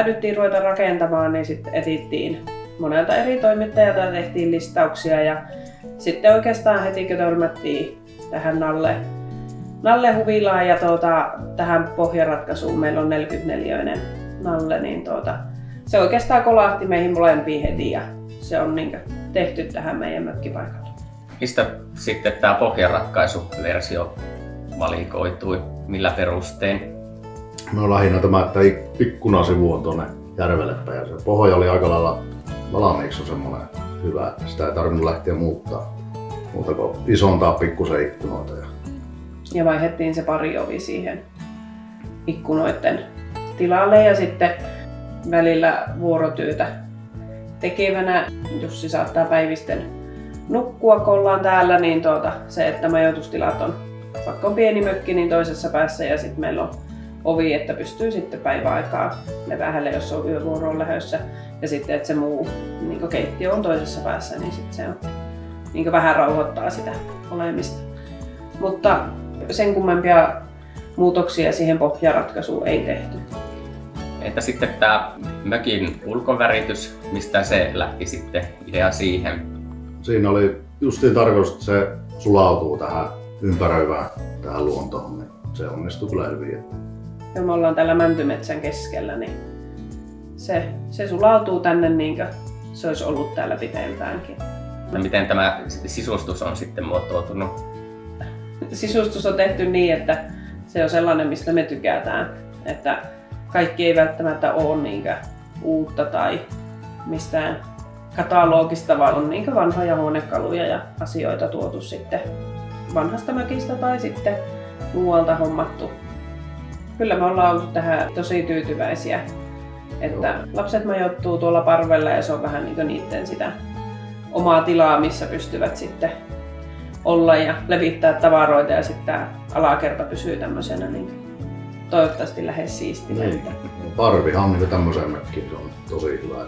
päädyttiin ruveta rakentamaan, niin sitten etsittiin monelta eri toimittajalta ja tehtiin listauksia. Ja sitten oikeastaan heti kun törmättiin tähän Nalle Huvilaan ja tähän pohjaratkaisuun, meillä on 44 Nalle, niin se oikeastaan kolahti meihin molempiin heti ja se on niin tehty tähän meidän mökkipaikalle. Mistä sitten tämä pohjaratkaisuversio valikoitui? Millä perustein? No lähinnä tämä, että ikkunasivu on tuonne järvelle päin ja se pohja oli aika lailla valmiiksi semmoinen hyvä, että sitä ei tarvinnut lähteä muuttaa muuta kuin isontaa pikkusen ikkunoita. Ja vaihdettiin se pari ovi siihen ikkunoiden tilalle ja sitten välillä vuorotyötä tekevänä Jussi saattaa päivisten nukkua, kun ollaan täällä, niin se, että majoitustilat on, vaikka on pieni mökki, niin toisessa päässä ja sitten meillä on ovi, että pystyy sitten päiväaikaa levähälle, jos on yövuoroon lähdössä. Ja sitten, että se muu niin keittiö on toisessa päässä, niin sitten se on, niin vähän rauhoittaa sitä olemista. Mutta sen kummempia muutoksia siihen pohjaratkaisuun ei tehty. Entä sitten tämä mökin ulkoväritys, mistä se lähti sitten idea siihen? Siinä oli justiin tarkoitus, että se sulautuu tähän ympäröivään tähän luontoon, niin se onnistui kyllä hyvin. Ja me ollaan täällä Mäntymetsän keskellä, niin se sulautuu tänne niin kuin se olisi ollut täällä pitempäänkin. No miten tämä sisustus on sitten muotoutunut? Sisustus on tehty niin, että se on sellainen, mistä me tykätään. Että kaikki ei välttämättä ole niinkö uutta tai mistään katalogista, vaan on niinkö vanhoja huonekaluja ja asioita tuotu sitten vanhasta mökistä tai sitten muualta hommattu. Kyllä me ollaan oltu tähän tosi tyytyväisiä, että lapset majoittuu tuolla parvella ja se on vähän niinkö niitten sitä omaa tilaa, missä pystyvät sitten olla ja levittää tavaroita ja sitten tämä alakerta pysyy tämmöisenä niin toivottavasti lähes siistinä. Niin. Parvihan niin tämmöiseen mökkiin se on tosi hyvä.